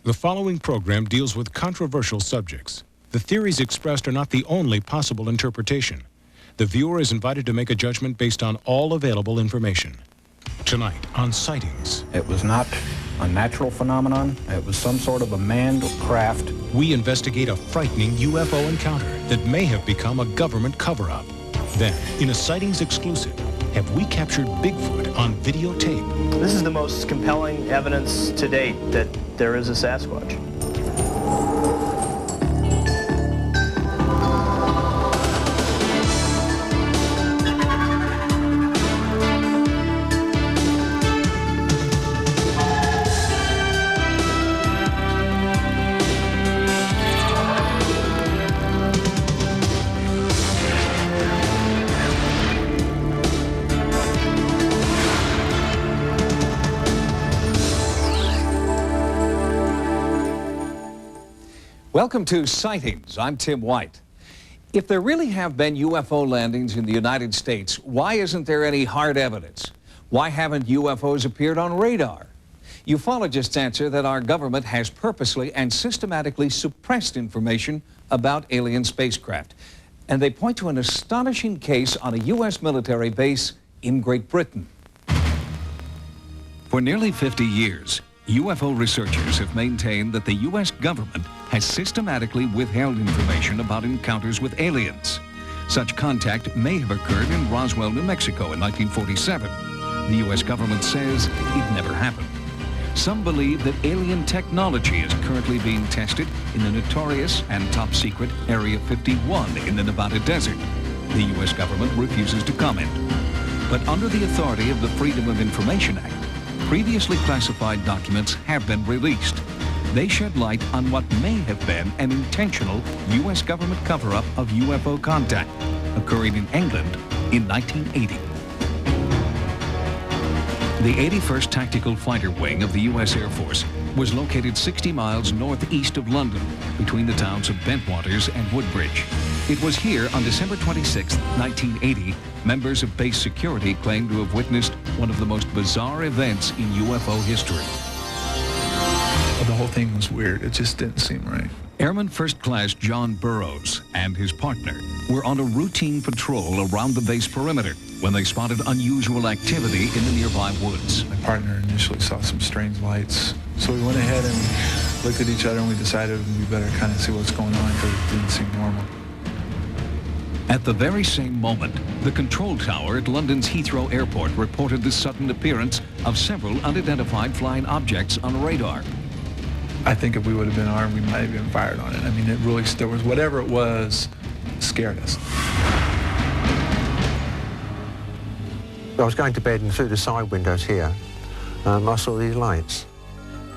The following program deals with controversial subjects. The theories expressed are not the only possible interpretation. The viewer is invited to make a judgment based on all available information. Tonight on Sightings. It was not a natural phenomenon. It was some sort of a manned craft. We investigate a frightening UFO encounter that may have become a government cover-up. Then, in a Sightings exclusive, have we captured Bigfoot on videotape? This is the most compelling evidence to date that there is a Sasquatch. Welcome to Sightings. I'm Tim White. If there really have been UFO landings in the United States, why isn't there any hard evidence? Why haven't UFOs appeared on radar? Ufologists answer that our government has purposely and systematically suppressed information about alien spacecraft. And they point to an astonishing case on a U.S. military base in Great Britain. For nearly 50 years, UFO researchers have maintained that the U.S. government has systematically withheld information about encounters with aliens. Such contact may have occurred in Roswell, New Mexico in 1947. The U.S. government says it never happened. Some believe that alien technology is currently being tested in the notorious and top-secret Area 51 in the Nevada desert. The U.S. government refuses to comment. But under the authority of the Freedom of Information Act, previously classified documents have been released. They shed light on what may have been an intentional U.S. government cover-up of UFO contact occurring in England in 1980. The 81st Tactical Fighter Wing of the U.S. Air Force was located 60 miles northeast of London, between the towns of Bentwaters and Woodbridge. It was here on December 26, 1980, members of base security claimed to have witnessed one of the most bizarre events in UFO history. The whole thing was weird. It just didn't seem right. Airman First Class John Burroughs and his partner were on a routine patrol around the base perimeter when they spotted unusual activity in the nearby woods. My partner initially saw some strange lights. So we went ahead and looked at each other and we decided we better kind of see what's going on because it didn't seem normal. At the very same moment, the control tower at London's Heathrow Airport reported the sudden appearance of several unidentified flying objects on radar. I think if we would have been armed, we might have been fired on it. I mean, it really, there was whatever it was, scared us. I was going to bed and through the side windows here, I saw these lights.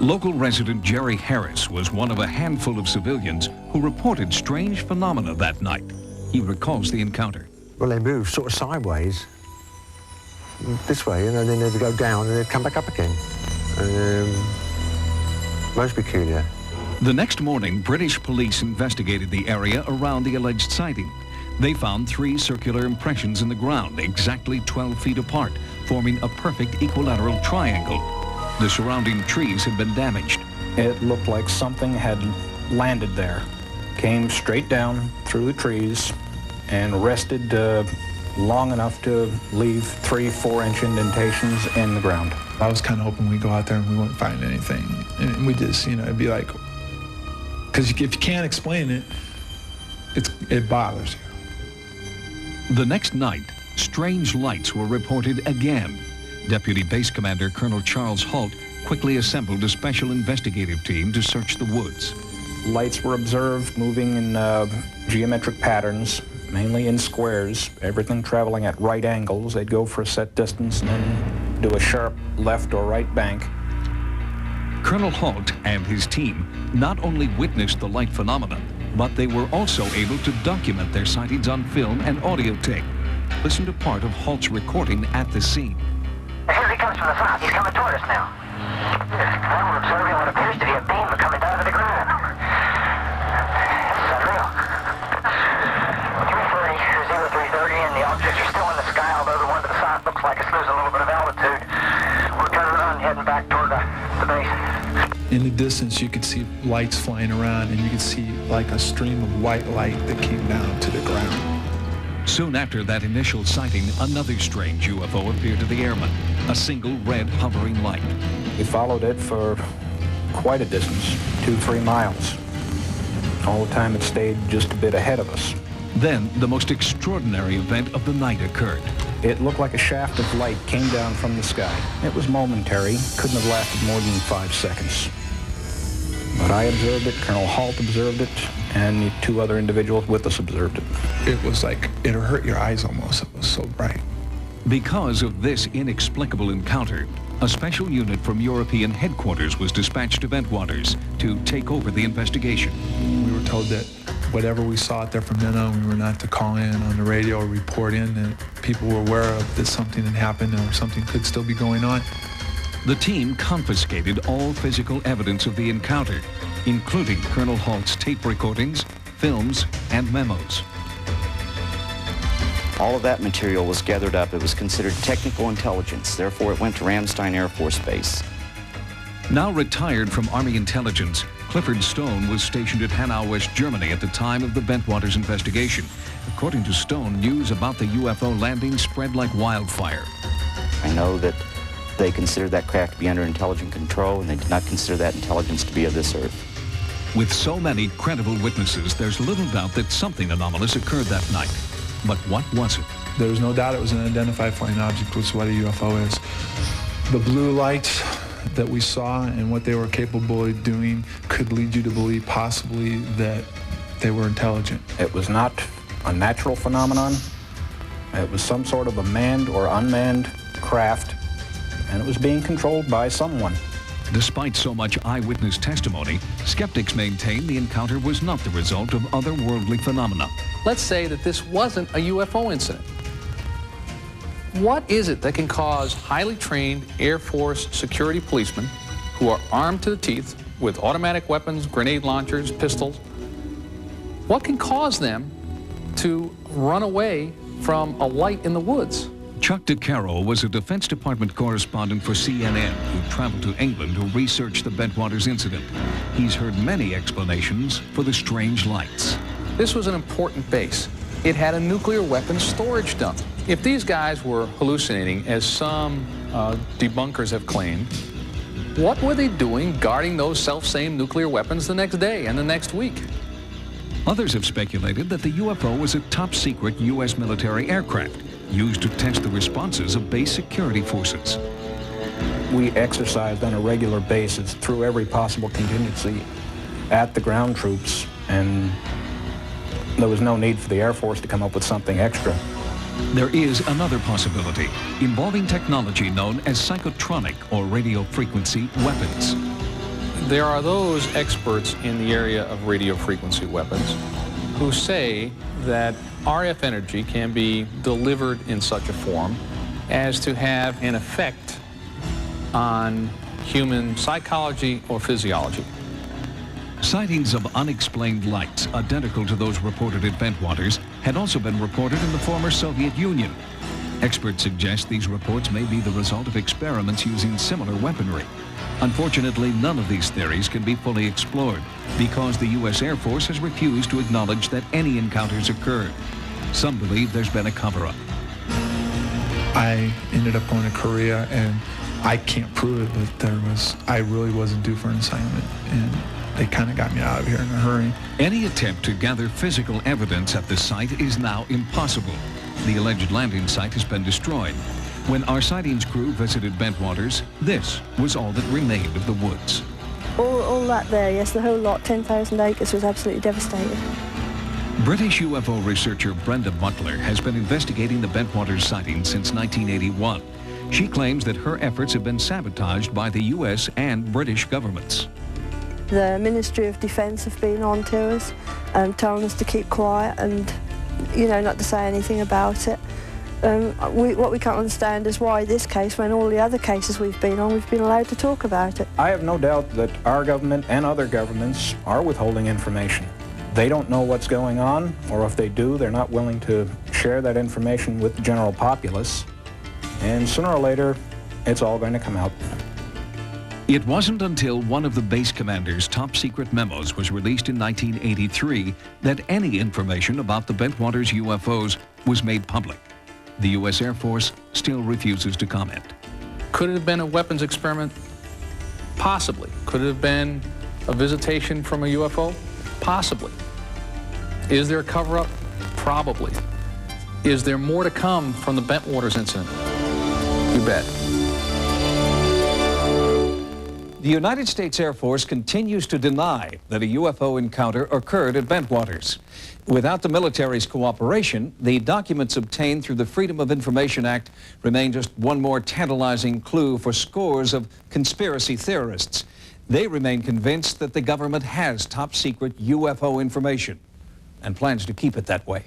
Local resident Jerry Harris was one of a handful of civilians who reported strange phenomena that night. He recalls the encounter. Well, they moved sort of sideways, this way, and then they'd go down and they'd come back up again. Most peculiar. The next morning, British police investigated the area around the alleged sighting. They found 3 circular impressions in the ground, exactly 12 feet apart, forming a perfect equilateral triangle. The surrounding trees had been damaged. It looked like something had landed there, came straight down through the trees and rested long enough to leave 3-4-inch indentations in the ground. I was kind of hoping we'd go out there and we wouldn't find anything. And we just, you know, it'd be like, because if you can't explain it, it bothers you. The next night, strange lights were reported again. Deputy Base Commander Colonel Charles Holt quickly assembled a special investigative team to search the woods. Lights were observed moving in geometric patterns, mainly in squares, everything traveling at right angles. They'd go for a set distance and then do a sharp left or right bank. Colonel Holt and his team not only witnessed the light phenomenon, but they were also able to document their sightings on film and audio tape. Listen to part of Holt's recording at the scene. Here he comes from the south. He's coming toward us now. Now we're observing what appears to be a beam coming down to the ground. It's unreal. 330, 0330, and the objects are still in the sky, although the one to the south looks like it's losing a little bit of altitude. We're turning around and heading back toward the base. In the distance, you could see lights flying around, and you could see like a stream of white light that came down to the ground. Soon after that initial sighting, another strange UFO appeared to the airmen, a single red hovering light. We followed it for quite a distance, 2-3 miles. All the time it stayed just a bit ahead of us. Then the most extraordinary event of the night occurred. It looked like a shaft of light came down from the sky. It was momentary, couldn't have lasted more than 5 seconds. But I observed it, Colonel Halt observed it, and the 2 other individuals with us observed it. It was like, it hurt your eyes almost, it was so bright. Because of this inexplicable encounter, a special unit from European headquarters was dispatched to Bentwaters to take over the investigation. We were told that whatever we saw out there from then on, we were not to call in on the radio or report in, that people were aware of that something had happened or something could still be going on. The team confiscated all physical evidence of the encounter, including Colonel Halt's tape recordings, films, and memos. All of that material was gathered up. It was considered technical intelligence. Therefore, it went to Ramstein Air Force Base. Now retired from Army intelligence, Clifford Stone was stationed at Hanau, West Germany at the time of the Bentwaters investigation. According to Stone, news about the UFO landing spread like wildfire. I know that they considered that craft to be under intelligent control, and they did not consider that intelligence to be of this earth. With so many credible witnesses, there's little doubt that something anomalous occurred that night. But what was it? There was no doubt it was an unidentified flying object, which is what a UFO is. The blue lights that we saw and what they were capable of doing could lead you to believe possibly that they were intelligent. It was not a natural phenomenon. It was some sort of a manned or unmanned craft, and it was being controlled by someone. Despite so much eyewitness testimony, skeptics maintain the encounter was not the result of otherworldly phenomena. Let's say that this wasn't a UFO incident. What is it that can cause highly trained Air Force security policemen who are armed to the teeth with automatic weapons, grenade launchers, pistols, what can cause them to run away from a light in the woods? Chuck DeCaro was a Defense Department correspondent for CNN who traveled to England to research the Bentwaters incident. He's heard many explanations for the strange lights. This was an important base. It had a nuclear weapons storage dump. If these guys were hallucinating, as some debunkers have claimed, what were they doing guarding those self-same nuclear weapons the next day and the next week? Others have speculated that the UFO was a top-secret U.S. military aircraft used to test the responses of base security forces. We exercised on a regular basis through every possible contingency at the ground troops, and there was no need for the Air Force to come up with something extra. There is another possibility involving technology known as psychotronic or radio frequency weapons. There are those experts in the area of radio frequency weapons who say that RF energy can be delivered in such a form as to have an effect on human psychology or physiology. Sightings of unexplained lights identical to those reported at Bentwaters had also been reported in the former Soviet Union. Experts suggest these reports may be the result of experiments using similar weaponry. Unfortunately, none of these theories can be fully explored because the U.S. Air Force has refused to acknowledge that any encounters occurred. Some believe there's been a cover-up. I ended up going to Korea, and I can't prove it, but I really wasn't due for an assignment, and they kind of got me out of here in a hurry. Any attempt to gather physical evidence at the site is now impossible. The alleged landing site has been destroyed. When our sightings crew visited Bentwaters, this was all that remained of the woods. All that there, yes, the whole lot, 10,000 acres, was absolutely devastated. British UFO researcher Brenda Butler has been investigating the Bentwaters sighting since 1981. She claims that her efforts have been sabotaged by the U.S. and British governments. The Ministry of Defence have been on to us, telling us to keep quiet and, you know, not to say anything about it. What we can't understand is why this case, when all the other cases we've been on, we've been allowed to talk about it. I have no doubt that our government and other governments are withholding information. They don't know what's going on, or if they do, they're not willing to share that information with the general populace. And sooner or later, it's all going to come out. It wasn't until one of the base commander's top secret memos was released in 1983 that any information about the Bentwaters UFOs was made public. The U.S. Air Force still refuses to comment. Could it have been a weapons experiment? Possibly. Could it have been a visitation from a UFO? Possibly. Is there a cover-up? Probably. Is there more to come from the Bentwaters incident? You bet. The United States Air Force continues to deny that a UFO encounter occurred at Bentwaters. Without the military's cooperation, the documents obtained through the Freedom of Information Act remain just one more tantalizing clue for scores of conspiracy theorists. They remain convinced that the government has top secret UFO information and plans to keep it that way.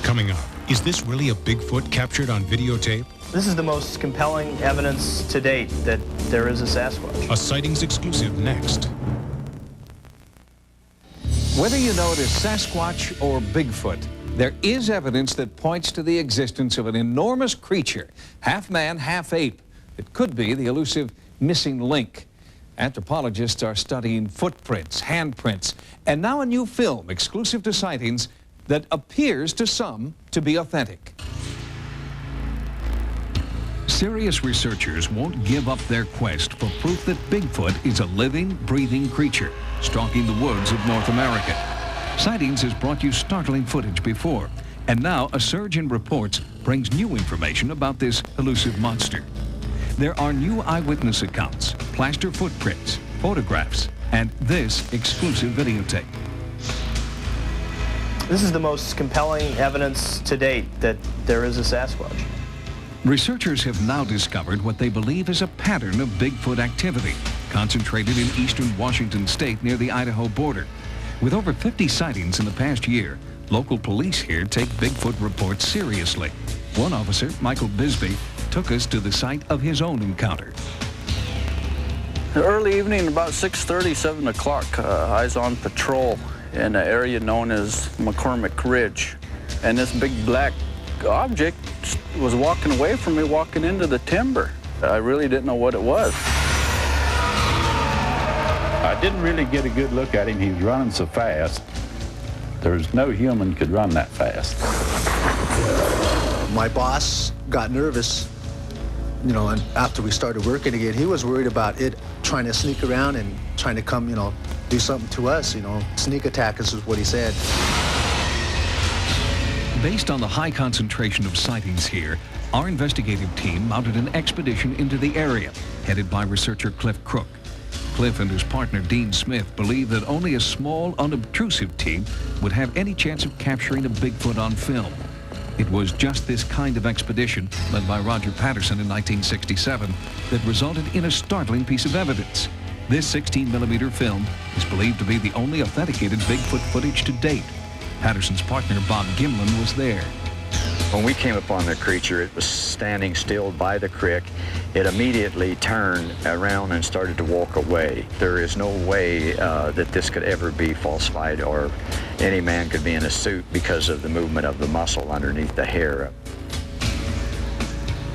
Coming up, is this really a Bigfoot captured on videotape? This is the most compelling evidence to date that there is a Sasquatch. A Sightings exclusive next. Whether you know it as Sasquatch or Bigfoot, there is evidence that points to the existence of an enormous creature, half man, half ape. It could be the elusive missing link. Anthropologists are studying footprints, handprints, and now a new film exclusive to Sightings that appears to some to be authentic. Serious researchers won't give up their quest for proof that Bigfoot is a living, breathing creature stalking the woods of North America. Sightings has brought you startling footage before, and now a surge in reports brings new information about this elusive monster. There are new eyewitness accounts, plaster footprints, photographs, and this exclusive videotape. This is the most compelling evidence to date that there is a Sasquatch. Researchers have now discovered what they believe is a pattern of Bigfoot activity, concentrated in eastern Washington state near the Idaho border. With over 50 sightings in the past year, local police here take Bigfoot reports seriously. One officer, Michael Bisbee, took us to the site of his own encounter. Early evening, about 6:30, 7 o'clock, I was on patrol in an area known as McCormick Ridge. And this big black object was walking away from me, walking into the timber. I really didn't know what it was. I didn't really get a good look at him. He was running so fast. There's no human could run that fast. My boss got nervous, you know, and after we started working again, he was worried about it trying to sneak around and trying to come, you know, do something to us, you know. Sneak attack us is what he said. Based on the high concentration of sightings here, our investigative team mounted an expedition into the area, headed by researcher Cliff Crook. Cliff and his partner Dean Smith believe that only a small, unobtrusive team would have any chance of capturing a Bigfoot on film. It was just this kind of expedition, led by Roger Patterson in 1967, that resulted in a startling piece of evidence. This 16mm film is believed to be the only authenticated Bigfoot footage to date. Patterson's partner, Bob Gimlin, was there. When we came upon the creature, it was standing still by the creek. It immediately turned around and started to walk away. There is no way that this could ever be falsified or any man could be in a suit because of the movement of the muscle underneath the hair.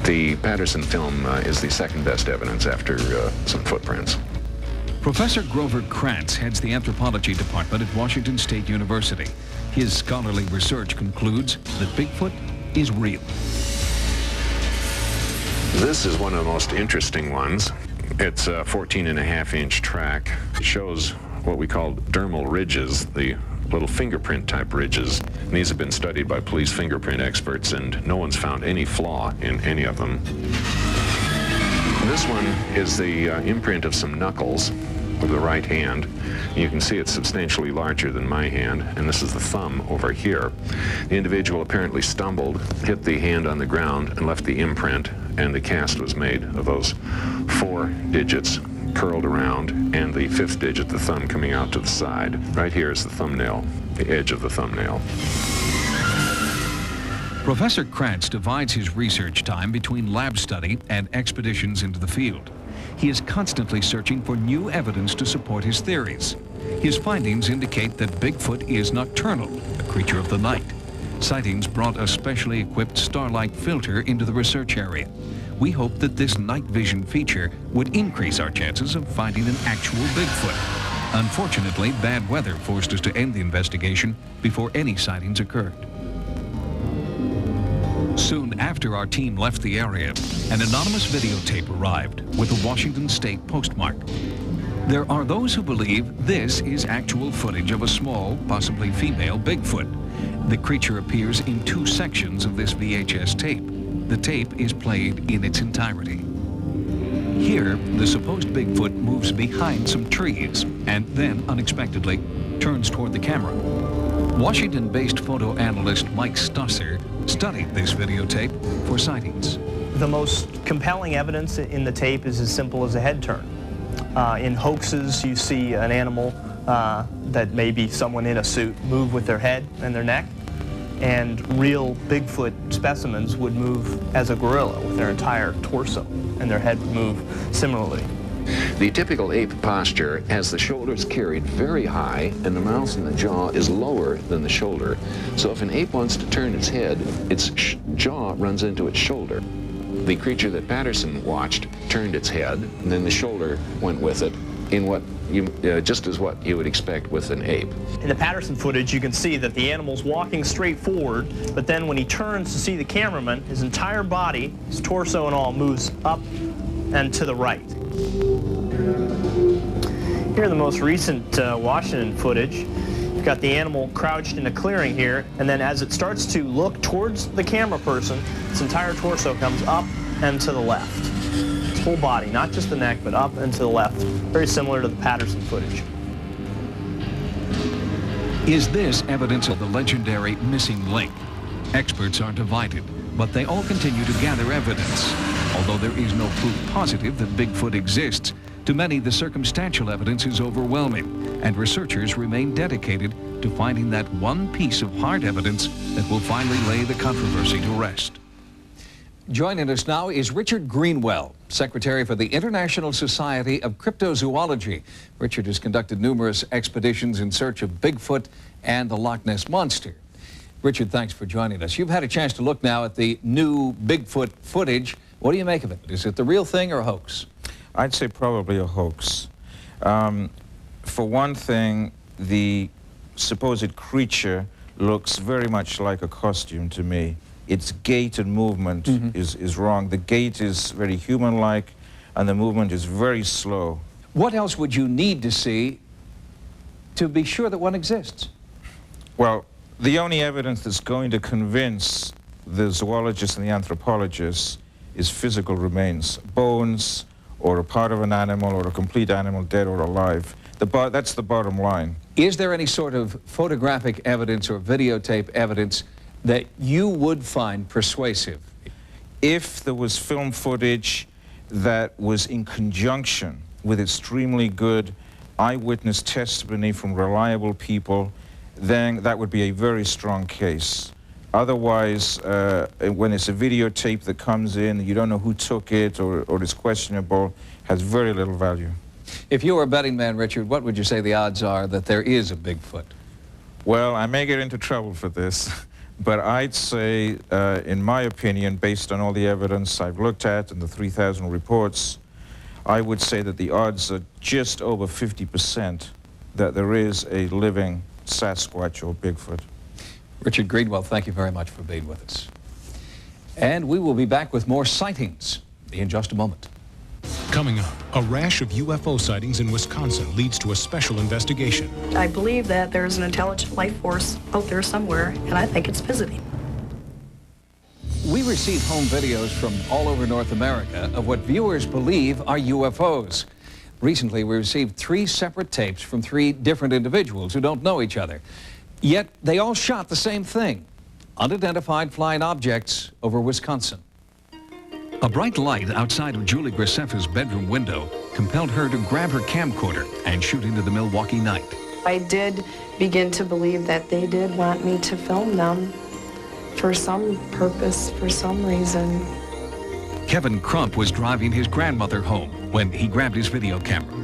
The Patterson film is the second best evidence after some footprints. Professor Grover Krantz heads the anthropology department at Washington State University. His scholarly research concludes that Bigfoot is real. This is one of the most interesting ones. It's a 14.5-inch track. It shows what we call dermal ridges, the little fingerprint type ridges. And these have been studied by police fingerprint experts, and no one's found any flaw in any of them. This one is the imprint of some knuckles of the right hand. You can see it's substantially larger than my hand, and this is the thumb over here. The individual apparently stumbled, hit the hand on the ground, and left the imprint, and the cast was made of those 4 digits curled around, and the 5th digit, the thumb, coming out to the side. Right here is the thumbnail, the edge of the thumbnail. Professor Krantz divides his research time between lab study and expeditions into the field. He is constantly searching for new evidence to support his theories. His findings indicate that Bigfoot is nocturnal, a creature of the night. Sightings brought a specially equipped starlight filter into the research area. we hoped that this night vision feature would increase our chances of finding an actual Bigfoot. Unfortunately, bad weather forced us to end the investigation before any sightings occurred. Soon after our team left the area, an anonymous videotape arrived with a Washington State postmark. There are those who believe this is actual footage of a small, possibly female Bigfoot. The creature appears in 2 sections of this VHS tape. The tape is played in its entirety. Here, the supposed Bigfoot moves behind some trees and then, unexpectedly, turns toward the camera. Washington-based photo analyst Mike Stusser studied this videotape for sightings. The most compelling evidence in the tape is as simple as a head turn. In hoaxes, you see an animal that may be someone in a suit move with their head and their neck, and real Bigfoot specimens would move as a gorilla with their entire torso, and their head would move similarly. The typical ape posture has the shoulders carried very high and the mouth and the jaw is lower than the shoulder. So if an ape wants to turn its head, its jaw runs into its shoulder. The creature that Patterson watched turned its head, and then the shoulder went with it in what just as what you would expect with an ape. In the Patterson footage, you can see that the animal's walking straight forward, but then when he turns to see the cameraman, his entire body, his torso and all, moves up and to the right. Here in the most recent Washington footage, you've got the animal crouched in a clearing here, and then as it starts to look towards the camera person, its entire torso comes up and to the left. Its whole body, not just the neck, but up and to the left. Very similar to the Patterson footage. Is this evidence of the legendary missing link? Experts are divided, but they all continue to gather evidence. Although there is no proof positive that Bigfoot exists, to many the circumstantial evidence is overwhelming, and researchers remain dedicated to finding that one piece of hard evidence that will finally lay the controversy to rest. Joining us now is Richard Greenwell, Secretary for the International Society of Cryptozoology. Richard has conducted numerous expeditions in search of Bigfoot and the Loch Ness Monster. Richard, thanks for joining us. You've had a chance to look now at the new Bigfoot footage. What do you make of it? Is it the real thing or a hoax? I'd say probably a hoax. For one thing, the supposed creature looks very much like a costume to me. Its gait and movement is wrong. The gait is very human-like, and the movement is very slow. What else would you need to see to be sure that one exists? Well, the only evidence that's going to convince the zoologists and the anthropologists is physical remains, bones, or a part of an animal, or a complete animal, dead or alive. That's the bottom line. Is there any sort of photographic evidence or videotape evidence that you would find persuasive? If there was film footage that was in conjunction with extremely good eyewitness testimony from reliable people, then that would be a very strong case. Otherwise, when it's a videotape that comes in, you don't know who took it or it's questionable, has very little value. If you were a betting man, Richard, what would you say the odds are that there is a Bigfoot? Well, I may get into trouble for this, but I'd say, in my opinion, based on all the evidence I've looked at and the 3,000 reports, I would say that the odds are just over 50% that there is a living Sasquatch or Bigfoot. Richard Greenwell, thank you very much for being with us. And we will be back with more sightings in just a moment. Coming up, a rash of UFO sightings in Wisconsin leads to a special investigation. I believe that there's an intelligent life force out there somewhere, and I think it's visiting. We receive home videos from all over North America of what viewers believe are UFOs. Recently, we received 3 separate tapes from 3 different individuals who don't know each other. Yet they all shot the same thing, unidentified flying objects over Wisconsin. A bright light outside of Julie Graceffa's bedroom window compelled her to grab her camcorder and shoot into the Milwaukee night. I did begin to believe that they did want me to film them for some purpose, for some reason. Kevin Crump was driving his grandmother home when he grabbed his video camera.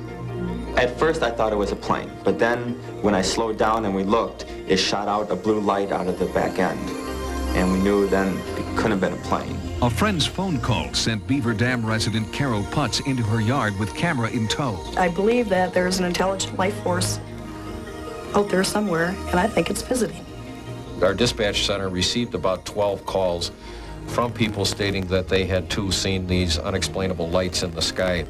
At first I thought it was a plane, but then when I slowed down and we looked, it shot out a blue light out of the back end. and we knew then it couldn't have been a plane. A friend's phone call sent Beaver Dam resident Carol Putz into her yard with camera in tow. I believe that there's an intelligent life force out there somewhere, and I think it's visiting. Our dispatch center received about 12 calls from people stating that they had too seen these unexplainable lights in the sky.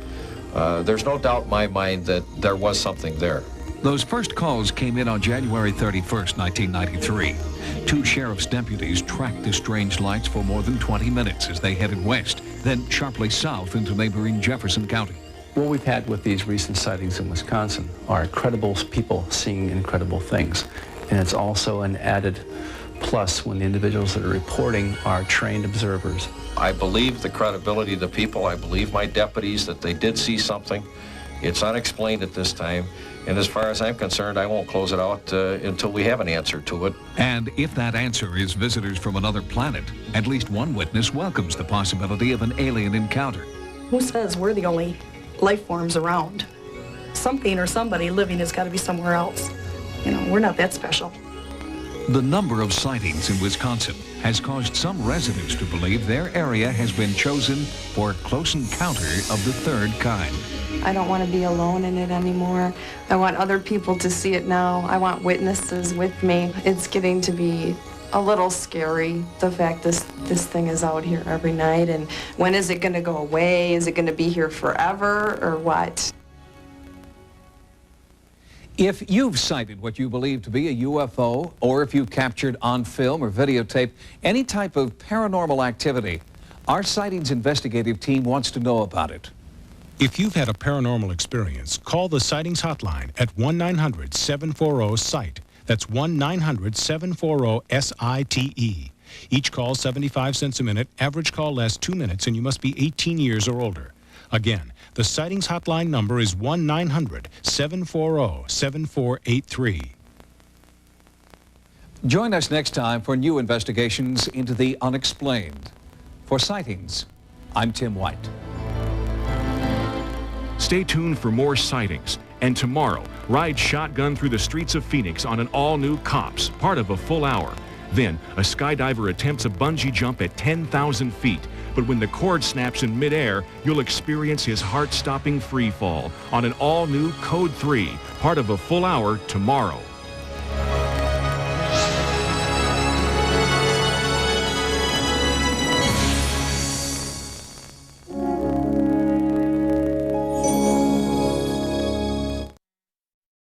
There's no doubt in my mind that there was something there. Those first calls came in on January 31st, 1993. Two sheriff's deputies tracked the strange lights for more than 20 minutes as they headed west, then sharply south into neighboring Jefferson County. What we've had with these recent sightings in Wisconsin are credible people seeing incredible things. And it's also an added plus when the individuals that are reporting are trained observers. I believe the credibility of the people. I believe my deputies that they did see something. It's unexplained at this time. And as far as I'm concerned, I won't close it out until we have an answer to it. And if that answer is visitors from another planet, at least one witness welcomes the possibility of an alien encounter. Who says we're the only life forms around? Something or somebody living has got to be somewhere else. You know, we're not that special. The number of sightings in Wisconsin has caused some residents to believe their area has been chosen for a close encounter of the third kind. I don't want to be alone in it anymore. I want other people to see it now. I want witnesses with me. It's getting to be a little scary, the fact this thing is out here every night. And when is it going to go away? Is it going to be here forever or what? If you've sighted what you believe to be a UFO, or if you've captured on film or videotape any type of paranormal activity, our Sightings investigative team wants to know about it. If you've had a paranormal experience, call the Sightings hotline at 1-900-740-SIGHT. That's 1-900-740-SITE. Each call 75 cents a minute. Average call lasts 2 minutes, and you must be 18 years or older. Again, the Sightings hotline number is 1-900-740-7483. Join us next time for new investigations into the unexplained. For Sightings, I'm Tim White. Stay tuned for more sightings. And tomorrow, ride shotgun through the streets of Phoenix on an all-new Cops, part of a full hour. Then, a skydiver attempts a bungee jump at 10,000 feet. But when the cord snaps in midair, you'll experience his heart-stopping free fall on an all-new Code 3, part of a full hour tomorrow.